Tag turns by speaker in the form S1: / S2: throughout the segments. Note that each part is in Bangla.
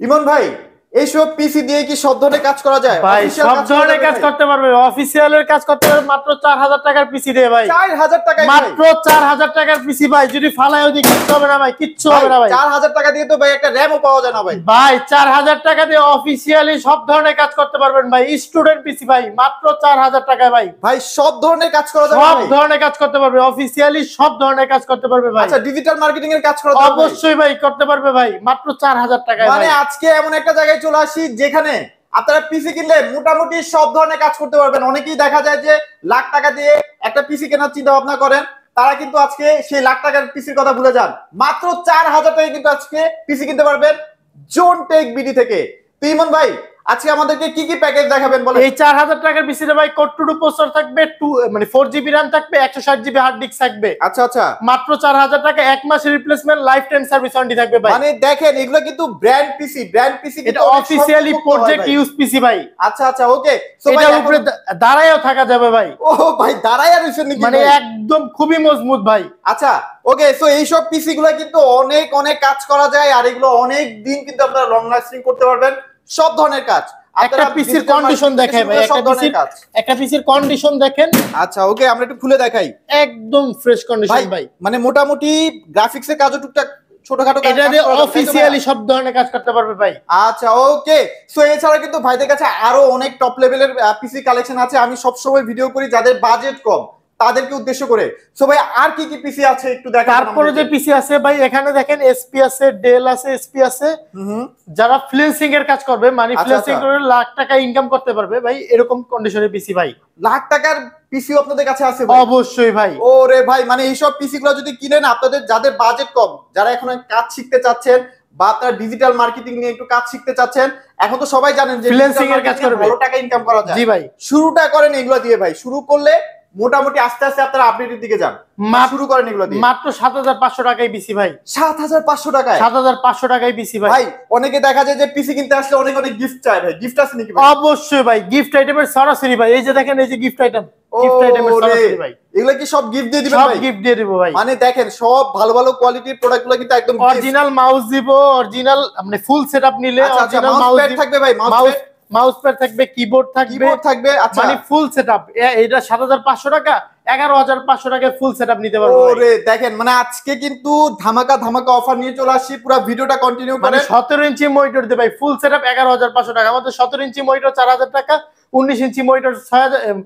S1: ইমন ভাই, এইসব পিসি দিয়ে কি সব ধরনের কাজ করা যায়?
S2: ভাই
S1: অফিশিয়াল
S2: সব
S1: কাজ করা
S2: ধরনের
S1: যাবে
S2: কাজ
S1: ভাই?
S2: করতে পারবে, অফিসিয়ালের কাজ করতে পারবে মাত্র 4000 টাকার পিসি দিয়ে ভাই।
S1: 4000 টাকায় ভাই?
S2: মাত্র 4000 টাকার পিসি ভাই, যদি ফালায় ওদিকে কিচ্ছু হবে না ভাই, কিচ্ছু হবে না ভাই।
S1: 4000 টাকা দিয়ে তো ভাই একটা র‍্যামও পাওয়া যায় না ভাই।
S2: ভাই 4000 টাকা দিয়ে অফিসিয়ালি সব ধরনের কাজ করতে পারবেন ভাই। স্টুডেন্ট পিসি ভাই, মাত্র 4000 টাকায় ভাই।
S1: ভাই সব ধরনের কাজ করা যাবে
S2: সব
S1: ভাই?
S2: ধরনের কাজ করতে পারবে, অফিসিয়ালি সব ধরনের কাজ করতে পারবে ভাই।
S1: আচ্ছা, ডিজিটাল মার্কেটিং এর কাজ করা যাবে ভাই?
S2: অবশ্যই ভাই করতে পারবে ভাই, মাত্র 4000 টাকায়
S1: মানে
S2: ভাই।
S1: আজকে এমন একটা জায়গায় চলে আসি যেখানে আপনারা পিসি কিনলে মোটামুটি সব ধরনের কাজ করতে পারবেন। অনেকেই দেখা যায় যে লাখ টাকা দিয়ে একটা পিসি কেনার চিন্তা ভাবনা করেন, তারা কিন্তু আজকে সেই লাখ টাকার পিসির কথা ভুলে যান। মাত্র 4000 টাকায় কিন্তু আজকে পিসি কিনতে পারবেন জোন টেক বিডি থেকে। তো ইমন ভাই, আজকে আমাদেরকে কি কি প্যাকেজ দেখাবেন বলেন?
S2: এই 4000 টাকার পিসিতে ভাই কোর টু প্রসেসর থাকবে, 4GB RAM থাকবে, 160GB হার্ড ডিস্ক থাকবে।
S1: আচ্ছা আচ্ছা,
S2: মাত্র 4000 টাকা, এক মাসের replacement, life time service warranty থাকবে ভাই।
S1: মানে দেখেন এগুলো কিন্তু ব্র্যান্ড পিসি, ব্র্যান্ড পিসি
S2: এটা অফিসিয়ালি প্রজেক্ট ইউজ পিসি ভাই।
S1: আচ্ছা আচ্ছা, ওকে। সো ভাই
S2: এটার উপরে দাঁড়ায়ও থাকা যাবে ভাই।
S1: ও ভাই, দাঁড়ায় আর রইছেন নাকি
S2: মানে
S1: ভাই?
S2: একদম খুবই মজবুত ভাই।
S1: আচ্ছা ওকে, সো এইসব পিসি গুলো কিন্তু অনেক অনেক কাজ করা যায়, আর এগুলো অনেক দিন কিন্তু আপনারা লং লাস্টিং করতে পারবেন সব ধরনের কাজ।
S2: একটা পিসির কন্ডিশন দেখাই ভাই, একটা পিসির কন্ডিশন দেখেন।
S1: আচ্ছা ওকে, আমরা একটু খুলে দেখাই।
S2: একদম ফ্রেশ কন্ডিশন ভাই।
S1: মানে মোটামুটি গ্রাফিক্সের কাজও টুকটাক ছোটখাটো কাজ
S2: এটা দিয়ে অফিসিয়ালি সব ধরনের কাজ করতে পারবে ভাই।
S1: আচ্ছা ওকে, সো এছাড়া কিন্তু ভাইদের কাছে আরো অনেক টপ লেভেলের পিসি কালেকশন আছে। আমি সবসময় ভিডিও করি যাদের বাজেট কম তাদেরকে উদ্দেশ্য করে। সো ভাই আর কি কি পিসি আছে একটু দেখান।
S2: তারপরে যে পিসি আছে ভাই, এখানে দেখেন এসপি আছে, ডেল আছে, এসপি আছে। যারা ফ্রিল্যান্সিং এর কাজ করবে, মানে ফ্রিল্যান্সিং করে লাখ টাকা ইনকাম করতে পারবে ভাই, এরকম কন্ডিশনের পিসি ভাই।
S1: লাখ টাকার পিসিও আপনাদের কাছে আছে ভাই?
S2: অবশ্যই ভাই।
S1: ওরে ভাই, মানে এইসব পিসি গুলো যদি কিনেন, আপনাদের যাদের বাজেট কম, যারা এখন কাজ শিখতে চাচ্ছেন বা আপনারা ডিজিটাল মার্কেটিং নিয়ে একটু কাজ শিখতে চাচ্ছেন, এখন তো সবাই জানেন যে
S2: ফ্রিল্যান্সিং এর কাজ করে
S1: ভালো টাকা ইনকাম করা যায়।
S2: জি ভাই,
S1: শুরুটা করেন এগুলো দিয়ে ভাই। শুরু করলে মোটামুটি আস্তে আস্তে আপনারা আপডেটের দিকে যান। শুরু করেন এগুলো দিয়ে।
S2: মাত্র 7500 টাকায় পিসি ভাই।
S1: 7500 টাকায়?
S2: 7500 টাকায় পিসি ভাই।
S1: ভাই অনেকে দেখা যায় যে পিসি কিনতে আসলে অনেক অনেক গিফট চায় ভাই, গিফট আছে নাকি ভাই?
S2: অবশ্যই ভাই, গিফট আইটেমের সরাসরি ভাই। এই যে দেখেন, এই যে গিফট আইটেম, গিফট আইটেমের সরাসরি ভাই।
S1: এগুলা কি সব গিফট দিয়ে দিবেন ভাই?
S2: সব গিফট দিয়ে দেব ভাই।
S1: মানে দেখেন সব ভালো ভালো কোয়ালিটির প্রোডাক্টগুলো কিন্তু একদম
S2: অরিজিনাল মাউস দিব, অরিজিনাল মানে ফুল সেটআপ নিলে
S1: অরিজিনাল মাউস প্যাড থাকবে ভাই,
S2: মাউস প্যাড থাকবে, কিবোর্ড থাকবে।
S1: আচ্ছা,
S2: মানে ফুল সেটআপ। এটা 7500 টাকা, 11500 টাকায় ফুল সেটআপ নিতে পারবেন।
S1: ওরে দেখেন, মানে আজকে কিন্তু ধামাকা ধামাকা অফার নিয়ে চলে আসছি। পুরো ভিডিওটা কন্টিনিউ করেন।
S2: মানে 17 ইঞ্চি মনিটর দে ভাই, ফুল সেটআপ 11500 টাকা। আমাদের 17 ইঞ্চি মনিটর 4000 টাকা, 19 ইঞ্চি মনিটর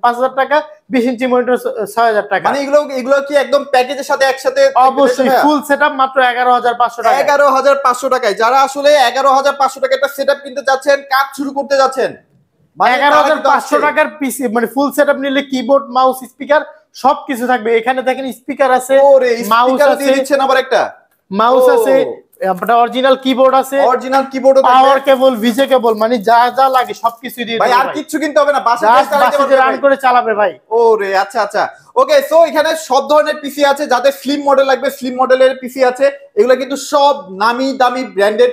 S2: 5000 টাকা, 20 ইঞ্চি মনিটর 6000 টাকা।
S1: মানে এগুলো কি একদম প্যাকেজের সাথে একসাথে?
S2: অবশ্যই ফুল সেটআপ মাত্র 11500 টাকা।
S1: 11500 টাকায় যারা আসলে 11500 টাকা একটা সেটআপ কিনতে যাচ্ছেন, কাজ শুরু করতে যাচ্ছেন,
S2: 11500 টাকার পিসি মানে ফুল সেটআপ নিলে কিবোর্ড, মাউস, স্পিকার সবকিছু থাকবে। এখানে দেখেন স্পিকার আছে, মাউস আছে,
S1: দিচ্ছেন আবার একটা
S2: মাউস আছে, আপনার অরিজিনাল কিবোর্ড আছে,
S1: অরিজিনাল কিবোর্ডও থাকবে,
S2: পাওয়ার কেবল, ভিজে কেবল, মানে যা যা লাগে সবকিছু দিয়ে
S1: ভাই। আর কিছু কিনতে হবে না,
S2: বাসায় রান করে চালাবে ভাই।
S1: ওরে আচ্ছা আচ্ছা, ওকে। সো এখানে সব ধরনের পিসি আছে। যাদের স্লিম মডেল লাগবে, স্লিম মডেলের পিসি আছে। এগুলো কিন্তু সব নামি দামি ব্র্যান্ডেড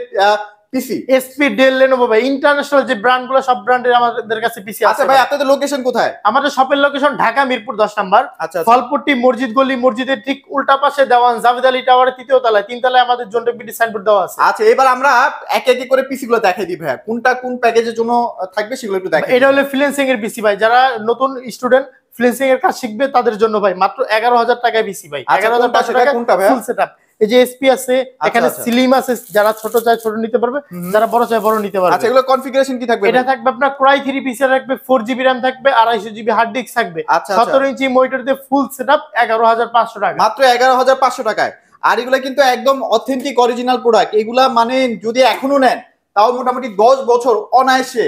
S1: পিসি।
S2: এসপি, ডেল, লেনোভো ভাই, ইন্টারন্যাশনাল যে ব্র্যান্ডগুলো সব ব্র্যান্ডের আমাদের কাছে পিসি আছে।
S1: আচ্ছা ভাই, আপনাদের লোকেশন কোথায়?
S2: আমাদের শপের লোকেশন ঢাকা মিরপুর 10 নাম্বার,
S1: আচ্ছা,
S2: ফলপট্টি মসজিদ গলি, মসজিদের ঠিক উল্টা পাশে দেওয়ান জাভেদ আলী টাওয়ারের 3য় তলায়, 3 তলায় আমাদের জন্টক বিডি সাইনবোর্ড দেওয়া আছে।
S1: আচ্ছা, এবার আমরা এক এক করে পিসি গুলো দেখাই দিই ভাই, কোনটা কোন প্যাকেজের জন্য থাকবে সেগুলো একটু দেখাই।
S2: এটা হলো ফ্রিল্যান্সিং এর পিসি ভাই, যারা নতুন স্টুডেন্ট ফ্রিল্যান্সিং এর কাজ শিখবে তাদের জন্য ভাই। মাত্র 11000 টাকায় পিসি ভাই, 11500 টাকা ফুল সেটআপ। এই যে এসপি আছে, এখানে স্লিম আছে, যারা ছোট চায় ছোট নিতে পারবে, যারা বড় চায় বড় নিতে পারবে।
S1: আচ্ছা, এগুলো কনফিগারেশন কি থাকবে?
S2: এটা থাকবে আপনার কোরাই 3 পিসি থাকবে, 4GB RAM থাকবে, 250GB হার্ড ডিস্ক থাকবে, 17 ইঞ্চি মনিটর দিয়ে ফুল সেটআপ, 11500 টাকা।
S1: মাত্র 11500 টাকায়। আর এগুলো কিন্তু একদম অথেন্টিক অরিজিনাল প্রোডাক্ট। এগুলা মানে যদি এখনো নেন তাও মোটামুটি 10 বছর অনায়াসে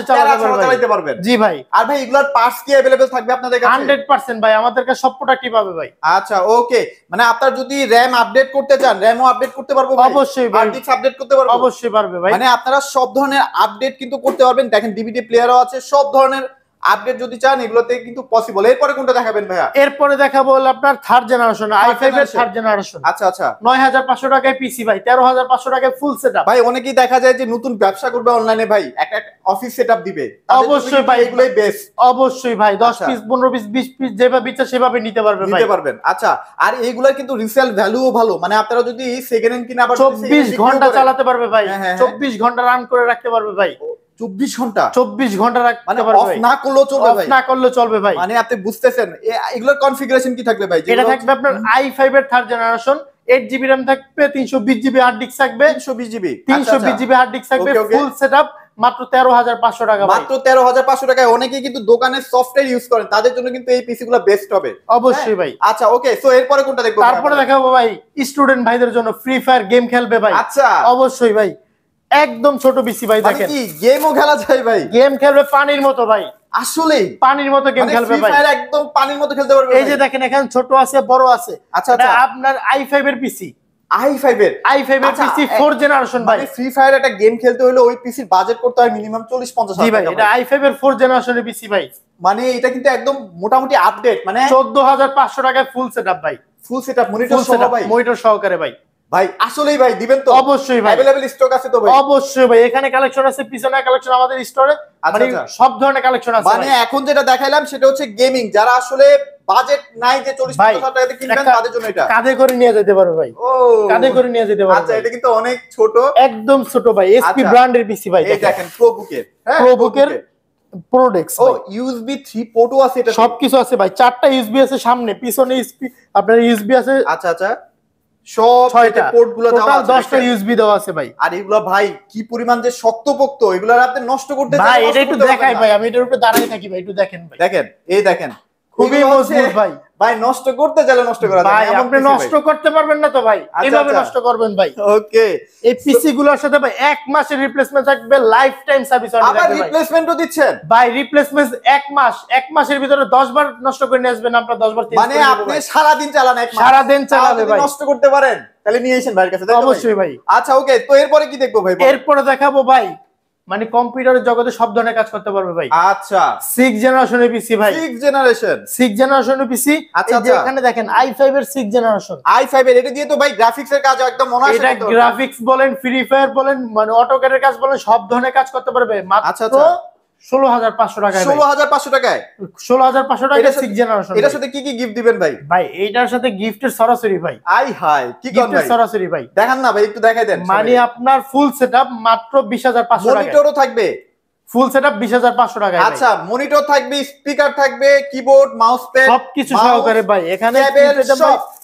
S1: চালাতে পারবেন।
S2: জি ভাই।
S1: আর ভাই এগুলার পার্টস কি अवेलेबल থাকবে আপনাদের কাছে?
S2: 100% ভাই, আমাদের কাছে সব প্রোডাক্টই পাবে ভাই।
S1: আচ্ছা ওকে, মানে আপনারা যদি র‍্যাম আপডেট করতে চান, র‍্যামও আপডেট করতে পারবো ভাই?
S2: অবশ্যই ভাই।
S1: হার্ড ডিস্ক আপডেট করতে পারবো?
S2: অবশ্যই পারবে ভাই।
S1: মানে আপনারা সব ধরনের আপডেট কিন্তু করতে পারবেন। দেখেন ডিভিডি প্লেয়ারও আছে, সব ধরনের আপডেট যদি চান এগুলোতে কিন্তু পসিবল। এরপরে কোনটা দেখাবেন ভাইয়া?
S2: এরপরে দেখাবো হলো আপনার থার্ড জেনারেশন i5 এর থার্ড জেনারেশন।
S1: আচ্ছা আচ্ছা,
S2: 9500 টাকায় পিসি ভাই, 13500 টাকায় ফুল সেটআপ।
S1: ভাই অনেকেই দেখা যায় যে নতুন ব্যবসা করবে অনলাইনে ভাই, একটা অফিস সেটআপ দিবে,
S2: অবশ্যই ভাই
S1: এগুলাই বেস্ট।
S2: অবশ্যই ভাই 10 পিস 15 পিস 20 পিস যেভাবে ইচ্ছা সেভাবে নিতে পারবে ভাই,
S1: নিতে পারবেন। আচ্ছা, আর এইগুলার কিন্তু রিসেল ভ্যালুও ভালো, মানে আপনারা যদি সেকেন্ড হ্যান্ড কিনে আবার
S2: 24 ঘন্টা চালাতে পারবে ভাই,
S1: হ্যাঁ,
S2: 24 ঘন্টা রান করে রাখতে পারবে ভাই,
S1: 24 ঘন্টা
S2: 24 ঘন্টা রাখতে
S1: মানে
S2: পারবে
S1: অফ
S2: ভাই,
S1: না করলেও চলবে ভাই,
S2: না করলে চলবে ভাই।
S1: মানে আপনি বুঝতেছেন এগুলোর কনফিগারেশন কি থাকবে ভাই?
S2: এটা থাকবে আপনার i5 এর থার্ড জেনারেশন, 8GB RAM থাকবে, 320GB হার্ড ডিস্ক থাকবে,
S1: 320GB
S2: 320GB হার্ড ডিস্ক থাকবে, ফুল সেটআপ মাত্র 13500 টাকা ভাই,
S1: মাত্র 13500 টাকায়। অনেকেই কিন্তু দোকানে সফটওয়্যার ইউজ করেন, তাদের জন্য কিন্তু এই পিসি গুলো বেস্ট হবে
S2: অবশ্যই ভাই।
S1: আচ্ছা ওকে, সো এরপরে কোনটা দেখবো?
S2: তারপরে দেখাবো ভাই স্টুডেন্ট ভাইদের জন্য ফ্রি ফায়ার গেম খেলবে ভাই।
S1: আচ্ছা,
S2: অবশ্যই ভাই একদম ছোট পিসি ভাই,
S1: মানে
S2: দেখেন
S1: কি গেমও খেলা যায় ভাই?
S2: গেম খেলবে পানির মতো ভাই,
S1: আসলে
S2: পানির মতো গেম
S1: মানে
S2: খেলবে
S1: ফ্রি
S2: ভাই,
S1: ফায়ার একদম পানির মতো খেলতে পারবে।
S2: এই যে দেখেন এখানে ছোট আছে বড় আছে।
S1: আচ্ছা
S2: এটা
S1: আচ্ছা,
S2: আপনার i5 এর পিসি,
S1: i5 এর
S2: আচ্ছা, পিসি 4 জেনারেশন ভাই।
S1: মানে ফ্রি ফায়ার একটা গেম খেলতে হলে ওই পিসির বাজেট করতে হয় মিনিমাম 40-50
S2: জি
S1: হাজার
S2: ভাই,
S1: টাকা
S2: এটা i5 এর 4 জেনারেশনের পিসি ভাই,
S1: মানে এটা কিন্তু একদম মোটামুটি আপডেট, মানে
S2: 14500 টাকায় ফুল সেটআপ ভাই,
S1: ফুল সেটআপ মনিটর সহ ভাই।
S2: মনিটর সহকারে ভাই।
S1: ভাই আসলেই ভাই দিবেন তো?
S2: অবশ্যই ভাই,
S1: अवेलेबल স্টক আছে তো ভাই?
S2: অবশ্যই ভাই, এখানে কালেকশন আছে, পিছনে কালেকশন আমাদের স্টোরে, মানে সব ধরনের কালেকশন আছে।
S1: মানে এখন যেটা দেখাইলাম সেটা হচ্ছে গেমিং, যারা আসলে বাজেট নাই যে 40-50 হাজার টাকাতে কিনবেন তাদের জন্য এটা
S2: কাঁধে করে নিয়ে যেতে পারবে ভাই,
S1: ও
S2: কাঁধে করে নিয়ে যেতে পারবে।
S1: আচ্ছা, এটা কিন্তু অনেক ছোট,
S2: একদম ছোট ভাই, এসপি
S1: আচ্ছা,
S2: ব্র্যান্ডের পিসি ভাই,
S1: এই দেখেন প্রোবুকের, হ্যাঁ
S2: প্রোবুকের প্রোডেক্টস
S1: ও ইউএসবি 3 পোর্টও আছে, এটা
S2: সবকিছু আছে ভাই, 4টা ইউএসবি আছে সামনে, পিছনে ইউএসবি আপনার ইউএসবি আছে।
S1: আচ্ছা আচ্ছা, সব
S2: 6টা
S1: পোর্ট গুলো দেওয়া আছে,
S2: 10টা ইউএসবি দেওয়া আছে ভাই।
S1: আর এগুলো ভাই কি পরিমাণ যে শক্তপোক্ত, এগুলো আপনি নষ্ট করতে
S2: ভাই এটা একটু দেখাই ভাই, আমি এটার উপরে দাঁড়িয়ে থাকি ভাই, একটু দেখেন ভাই,
S1: দেখেন এই দেখেন
S2: খুবই মজবুত ভাই।
S1: ভাই নষ্ট করতে চাইলে নষ্ট করা যায়
S2: ভাই, আপনি নষ্ট করতে পারবেন না তো ভাই, এইভাবে নষ্ট করবেন ভাই।
S1: ওকে,
S2: এই পিসি গুলোর সাথে ভাই 1 মাসের রিপ্লেসমেন্ট থাকবে, লাইফ টাইম সার্ভিস ওয়ারেন্টি
S1: আবার
S2: থাকবে ভাই।
S1: রিপ্লেসমেন্টও দিচ্ছেন
S2: ভাই রিপ্লেসমেন্ট 1 মাস, 1 মাসের ভিতরে 10 বার নষ্ট করে নিয়ে আসবেন, আপনারা 10 বার চেঞ্জ
S1: মানে
S2: করে নেবেন
S1: আপনি
S2: ভাই।
S1: সারা দিন চালান, এক মাস
S2: সারা দিন চালাবে ভাই,
S1: নষ্ট করতে পারেন তাহলে নিয়ে আসেন ভাইয়ের কাছে, তাই তো ভাই?
S2: অবশ্যই ভাই।
S1: আচ্ছা ওকে, তো এরপরে কি দেখবো ভাই?
S2: এরপরে দেখাবো ভাই মানে কম্পিউটারের জগতে সব ধরনের কাজ করতে পারবে ভাই।
S1: আচ্ছা
S2: 6 জেনারেশনের পিসি ভাই,
S1: 6 জেনারেশন
S2: 6 জেনারেশনের পিসি।
S1: আচ্ছা,
S2: এই যে এখানে দেখেন i5 এর 6 জেনারেশন,
S1: i5 এর, এটা দিয়ে তো ভাই গ্রাফিক্স এর কাজ একদম অনায়াসে
S2: এটা
S1: করতে পারবে।
S2: গ্রাফিক্স বলেন, ফ্রি ফায়ার বলেন, মানে অটোক্যাডের কাজ বলেন, সব ধরনের কাজ করতে পারবে মাত্র
S1: আচ্ছা, আচ্ছা।
S2: 16500 টাকায় ভাই,
S1: 16500 টাকায়
S2: 16500 টাকায় 6 জেনারেশন।
S1: এটার সাথে কি কি গিফট দিবেন ভাই?
S2: ভাই এইটার সাথে গিফটের সরাসরি ভাই,
S1: আই হাই কি কোন
S2: গিফটের
S1: ভাই?
S2: সরাসরি ভাই,
S1: দেখান না ভাই, একটু দেখাই দেন।
S2: মানে আপনার ফুল সেটআপ মাত্র 20500 টাকায়,
S1: মনিটরও থাকবে,
S2: ফুল সেটআপ 20500 টাকায়।
S1: আচ্ছা মনিটর থাকবে, স্পিকার থাকবে, কিবোর্ড, মাউস প্যাড
S2: সবকিছু সহকারে ভাই, এখানে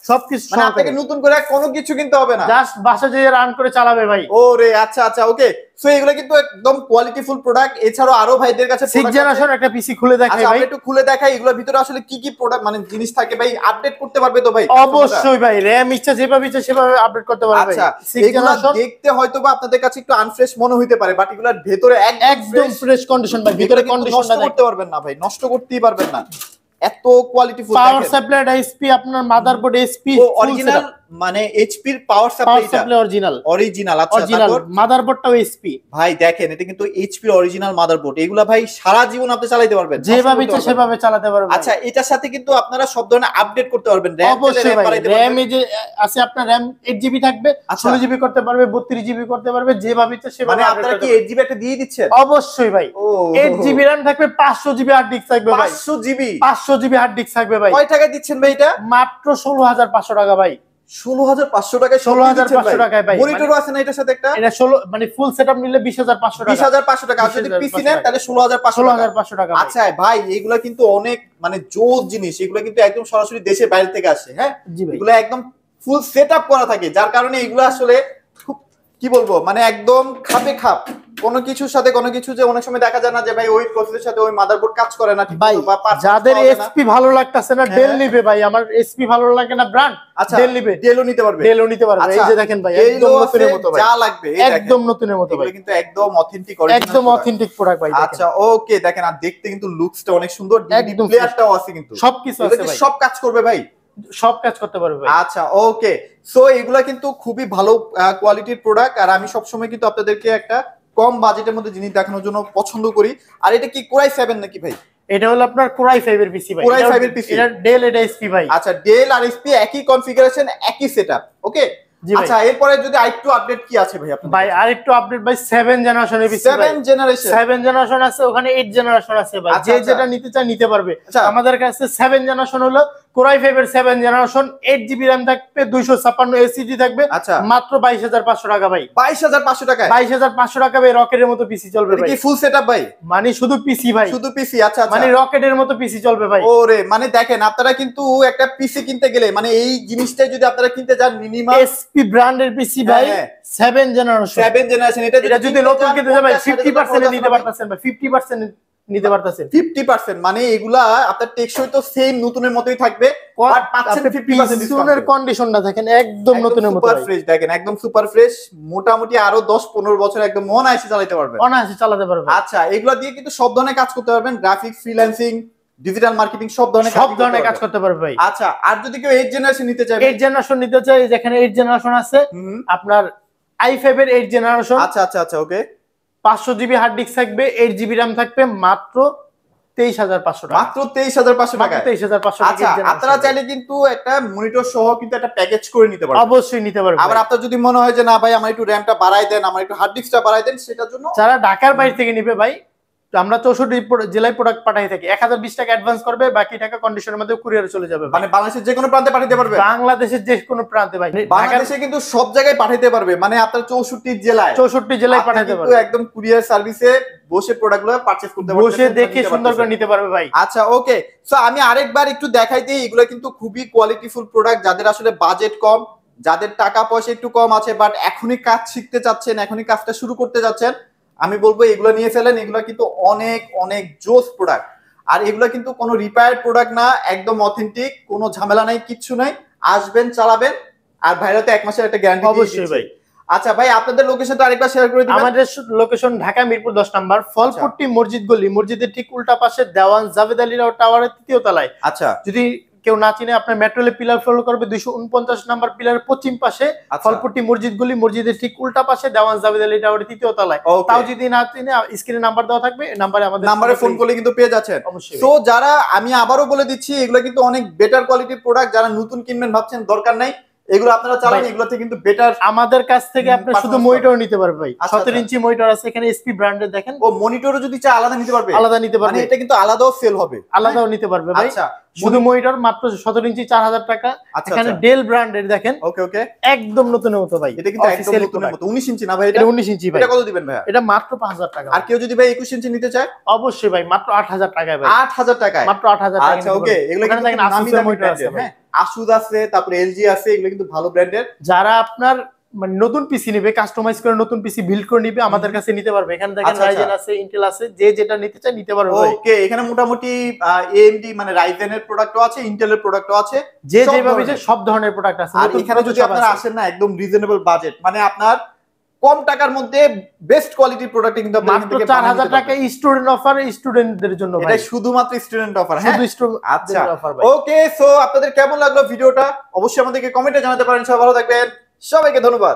S2: সবকিছু
S1: মানে আপনাকে নতুন করে কোনো কিছু কিনতে হবে না,
S2: জাস্ট বাসা যেয়ে রান করে চালাবে ভাই।
S1: ওরে আচ্ছা আচ্ছা ওকে, সো এগুলো কিন্তু একদম কোয়ালিটিফুল প্রোডাক্ট। এছাড়াও আরো ভাইদের কাছে
S2: 6 জেনারেশন একটা পিসি খুলে দেখাই
S1: আচ্ছা,
S2: ভাই,
S1: আমি একটু খুলে দেখাই এগুলোর ভিতরে আসলে কি কি প্রোডাক্ট মানে জিনিস থাকে ভাই, আপডেট করতে পারবে তো ভাই?
S2: অবশ্যই ভাই, র‍্যাম ইচ্ছা যেভাবে ইচ্ছা সেভাবে আপডেট করতে পারবে ভাই।
S1: আচ্ছা,
S2: 6
S1: এগুলো
S2: জেনারেশন
S1: দেখতে হয়তো বা আপনাদের কাছে একটু আনফ্রেশ মনে হইতে পারে, বাট এগুলোর ভেতরে
S2: একদম ফ্রেশ কন্ডিশন ভাই, ভিতরে কন্ডিশনটা
S1: নষ্ট করতে পারবেন না ভাই, নষ্ট করতেই পারবেন না, এত কোয়ালিটিফুল।
S2: পাওয়ার সাপ্লাই এইচপি, আপনার মাদারবোর্ড এইচপি
S1: অরিজিনাল, মানে এইচপি এর পাওয়ার সাপ্লাই
S2: অরিজিনাল
S1: আচ্ছা, তারপর
S2: মাদারবোর্ডটাও এইচপি
S1: ভাই দেখেন, এটা কিন্তু এইচপি অরিজিনাল মাদারবোর্ড, এগুলা ভাই সারা জীবন আপনি চালাতে পারবেন,
S2: যেভাবে ইচ্ছা সেভাবে চালাতে পারবেন।
S1: আচ্ছা, এটার সাথে কিন্তু আপনারা সব ধরনের আপডেট করতে পারবেন,
S2: অবশ্যই ভাই, র‍্যাম এ যে আছে আপনার র‍্যাম 8GB থাকবে, 16GB করতে পারবে, 32GB করতে পারবে, যেভাবে ইচ্ছা সেভাবে।
S1: মানে আপনারা কি 8GB একটা দিয়ে দিচ্ছেন?
S2: অবশ্যই ভাই, 8GB র‍্যাম থাকবে, 500GB হার্ড ডিস্ক থাকবে ভাই, 500GB হার্ড ডিস্ক থাকবে ভাই।
S1: কয় টাকা দিচ্ছেন ভাই এটা?
S2: মাত্র 16500 টাকা ভাই,
S1: 16500 টাকায়
S2: 16500 টাকায় ভাই।
S1: মনিটরও আছে না এটার সাথে একটা?
S2: এটা 16 মানে ফুল সেটআপ নিলে 20500 টাকা,
S1: 20500 টাকা, আর যদি পিসি নেন তাহলে 16500
S2: টাকা।
S1: আচ্ছা ভাই, এগুলা কিন্তু অনেক মানে জোস জিনিস, এগুলা কিন্তু একদম সরাসরি দেশের বাইরে থেকে আসে, হ্যাঁ এগুলা একদম ফুল সেটআপ করা থাকে, যার কারণে এগুলা আসলে খুব কি বলবো মানে একদম খাপে খাপ, কোনো কিছুর সাথে কোনো কিছু যে অনেক সময় দেখা যায় না যে ভাই ওই প্রসেসরের সাথে ওই মাদারবোর্ড কাজ করে না ঠিক মতো, বা
S2: যাদের এসপি ভালো লাগতেছে না ডেল নিবে ভাই, আমার এসপি ভালো লাগে না ব্র্যান্ড,
S1: আচ্ছা
S2: ডেল নিবে,
S1: ডেলও নিতে পারবে,
S2: ডেলও নিতে পারবে। এই যে দেখেন ভাই, একদম নতুনের মতো ভাই,
S1: যা লাগবে
S2: একদম নতুনের মতো ভাই,
S1: কিন্তু একদম অথেন্টিক,
S2: একদম অথেন্টিক প্রোডাক্ট ভাই।
S1: আচ্ছা ওকে, দেখেন আর দেখতে কিন্তু লুকসটা অনেক সুন্দর, ডিভিডি প্লেয়ারটাও আছে, কিন্তু
S2: সবকিছু আছে ভাই,
S1: সব কাজ করবে ভাই,
S2: সব কাজ করতে পারবে ভাই।
S1: আচ্ছা ওকে, সো এগুলা কিন্তু খুবই ভালো কোয়ালিটির প্রোডাক্ট, আর আমি সবসময় কিন্তু আপনাদেরকে একটা কম বাজেটের মধ্যে জিনিস দেখানোর জন্য পছন্দ করি। আর এটা কি কোরাই 7 নাকি ভাই?
S2: এটা হলো আপনার কোরাই 5 এর পিসি ভাই।
S1: কোরাই 5 এর পিসি,
S2: এটা ডেল, এটা এসপি ভাই।
S1: আচ্ছা ডেল আর এসপি একই কনফিগারেশন একই সেটআপ, ওকে। আচ্ছা এরপরে যদি আরেকটু আপডেট কি আছে ভাই আপনাদের?
S2: ভাই আরেকটু আপডেট ভাই 7 জেনারেশনের পিসি ভাই। 7 জেনারেশন আছে, ওখানে 8 জেনারেশন আছে ভাই। যে যেটা নিতে চায় নিতে পারবে। আমাদের কাছে 7 জেনারেশন হলো কোরাই 5 এর 7 জেনারেশন, 8GB RAM থাকবে, 256 এসএসডি থাকবে, মাত্র 22500 টাকা ভাই।
S1: 22500 টাকা,
S2: 22500 টাকা ভাই। রকেটের মতো পিসি চলবে ভাই।
S1: কি ফুল সেটআপ ভাই?
S2: মানে শুধু পিসি ভাই,
S1: শুধু পিসি। আচ্ছা আচ্ছা,
S2: মানে রকেটের মতো পিসি চলবে ভাই।
S1: ওরে মানে দেখেন আপনারা কিন্তু একটা পিসি কিনতে গেলে মানে এই জিনিসটাই যদি আপনারা কিনতে যান মিনিমাম
S2: এসপি ব্র্যান্ডের পিসি ভাই, 7 জেনারেশন। এটা যদি নতুন কিনতে যান ভাই 50% নিতে পারতেছেন ভাই, 50% নিতে পারতেছেন।
S1: 50% মানে এগুলা আপনার টেকসই তো সেম নতুনের মতোই থাকবে, বাট পাচ্ছেন 50% ডিসকাউন্ট।
S2: এর কন্ডিশনটা দেখেন একদম নতুনের মতো,
S1: সুপার ফ্রেশ। দেখেন একদম সুপার ফ্রেশ, মোটামুটি আরো 10-15 বছর একদম অনায়াসে চালাতে পারবেন,
S2: অনায়াসে চালাতে পারবেন।
S1: আচ্ছা এগুলা দিয়ে কিন্তু সব ধরনের কাজ করতে পারবেন, গ্রাফিক্স, ফ্রিল্যান্সিং, ডিজিটাল মার্কেটিং, সব ধরনের
S2: কাজ করতে পারবে ভাই।
S1: আচ্ছা আর যদি কেউ 8 জেনারেশন নিতে চায়,
S2: 8 জেনারেশন নিতে চায়, যেখানে 8 জেনারেশন আছে আপনার i5 এর 8 জেনারেশন।
S1: আচ্ছা আচ্ছা আচ্ছা, ওকে।
S2: 500GB হার্ড ডিস্ক থাকবে, 8GB RAM থাকবে, মাত্র 23500 টাকা।
S1: মাত্র 23500 টাকা।
S2: 23500 টাকা।
S1: আচ্ছা আপনারা চাইলে কিন্তু একটা মনিটর সহ কিন্তু একটা প্যাকেজ করে নিতে পারবেন।
S2: অবশ্যই নিতে পারবেন।
S1: আবার আপনার যদি মনে হয় যে না ভাই আমার একটু র‍্যামটা বাড়াই দেন, আমার একটু হার্ড ডিস্কটা বাড়াই দেন, সেটার জন্য
S2: যারা ঢাকার বাইরে থেকে নিবে ভাই, আমরা 64 জেলায় প্রোডাক্ট পাঠাই থাকি। 1020 টাকা অ্যাডভান্স করবে, বাকি টাকা কন্ডিশনের মধ্যে কুরিয়ারে চলে যাবে।
S1: মানে বাংলাদেশের যে কোনো প্রান্তে পাঠাতে পারবে?
S2: বাংলাদেশের যে কোনো প্রান্তে ভাই,
S1: বাংলাদেশে কিন্তু সব জায়গায় পাঠাতে পারবে, মানে আপনার 64 জেলায়
S2: পাঠাতে পারবে।
S1: কিন্তু একদম কুরিয়ার সার্ভিসে বসে প্রোডাক্টগুলো পারচেজ করতে পারবে,
S2: বসে দেখে সুন্দর করে নিতে পারবে ভাই।
S1: আচ্ছা ওকে, সো আমি আরেকবার একটু দেখাই দিই, এগুলো কিন্তু খুবই কোয়ালিটিফুল প্রোডাক্ট। যাদের আসলে বাজেট কম, যাদের টাকা পয়সা একটু কম আছে, বাট এখনই কাজ শিখতে চাচ্ছেন, এখনই কাজটা শুরু করতে যাচ্ছেন, আমি বলবো এগুলো নিয়ে ফেলেন। এগুলো কিন্তু অনেক অনেক জোস প্রোডাক্ট, আর এগুলো কিন্তু কোনো রিপেয়ার্ড প্রোডাক্ট না, একদম অথেন্টিক, কোনো ঝামেলা নাই, কিচ্ছু নাই। আসবেন, চালাবেন, আর ভাইরা তো 1 মাসের একটা গ্যারান্টি
S2: অবশ্যই ভাই।
S1: আচ্ছা ভাই আপনাদের লোকেশনটা আরেকবার শেয়ার করে দিবেন।
S2: আমাদের লোকেশন ঢাকা মিরপুর 10 নম্বর, ফলপট্টি মসজিদ গলি, মসজিদের ঠিক উল্টা পাশে দেওয়ান জাভেদ আলী টাওয়ারের 3য় তলায়।
S1: আচ্ছা
S2: যদি কেউ না চিনে, আপনার মেট্রোলে পিলার ফলো করবে 249 নাম্বার পিলারের পশ্চিম পাশে, ফলপট্টি মসজিদ গলি, মসজিদের ঠিক উল্টা পাশে দেওয়ান জাভেদ আলী টাওয়ারের 3য় তলায়। তাও যদি না চিনে, স্ক্রিনে নাম্বার দেওয়া থাকবে, নাম্বারে
S1: ফোন করলে কিন্তু পেয়ে যাচ্ছেন। সো যারা, আমি আবারও বলে দিচ্ছি, এগুলো কিন্তু অনেক বেটার কোয়ালিটির প্রোডাক্ট। যারা নতুন কিনবেন ভাবছেন, দরকার নাই, এগুলো আপনারা চালান, এগুলোতে কিন্তু বেটার।
S2: আমাদের কাছ থেকে আপনি শুধু মনিটর নিতে পারবেন ভাই। 17 ইঞ্চি মনিটর আছে এখানে, এসপি ব্র্যান্ডের দেখেন।
S1: ও মনিটরও যদি চাই আলাদা নিতে পারবে?
S2: আলাদা নিতে পারবে,
S1: মানে এটা কিন্তু আলাদাও সেল হবে,
S2: আলাদাও নিতে পারবে ভাই। আচ্ছা শুধু মনিটর মাত্র 17 ইঞ্চি 4000 টাকা। এখানে ডেল ব্র্যান্ডের দেখেন,
S1: ওকে ওকে,
S2: একদম নতুনের মতো ভাই।
S1: এটা কিন্তু একদম নতুনের মতো। 19 ইঞ্চি না ভাই?
S2: এটা 19 ইঞ্চি ভাই।
S1: এটা কত দিবেন ভাই?
S2: এটা মাত্র 5000 টাকা।
S1: আর কেউ যদি ভাই 21 ইঞ্চি নিতে চায়?
S2: অবশ্যই ভাই, মাত্র 8000 টাকায় ভাই।
S1: 8000 টাকায়,
S2: মাত্র 8000 টাকা।
S1: আচ্ছা ওকে, এগুলো কিন্তু
S2: দেখেন আসুসের মনিটর আছে,
S1: হ্যাঁ আসুস আছে, তারপরে এলজি আছে, এগুলো কিন্তু ভালো ব্র্যান্ডের।
S2: যারা আপনার মানে নতুন পিসি নিবে, কাস্টমাইজ করে নতুন পিসি বিল্ড করে নিবে, আমাদের কাছে নিতে পারবে। এখানে দেখেন রাইজেন আছে, ইন্টেল আছে, যে যেটা নিতে চায় নিতে পারবে ভাই।
S1: ওকে, এখানে মোটামুটি এএমডি মানে রাইজেনের প্রোডাক্টও আছে, ইন্টেলের প্রোডাক্টও আছে,
S2: যে যেভাবে যে সব ধরনের প্রোডাক্ট আছে।
S1: আর এখানে যদি আপনারা আসেন না, একদম রিজনেবল বাজেট, মানে আপনার কম টাকার মধ্যে বেস্ট কোয়ালিটির প্রোডাক্ট কিন্তু আপনারা এখান থেকে
S2: 4000 টাকা স্টুডেন্ট অফার, স্টুডেন্টদের জন্য ভাই।
S1: এটা শুধুমাত্র স্টুডেন্ট অফার, হ্যাঁ
S2: শুধু স্টুডেন্ট
S1: আচ্ছা
S2: অফার ভাই।
S1: ওকে, সো আপনাদের কেমন লাগলো ভিডিওটা অবশ্যই আমাদেরকে কমেন্টে জানাতে পারেন। সবাই ভালো থাকবেন, সবাইকে ধন্যবাদ।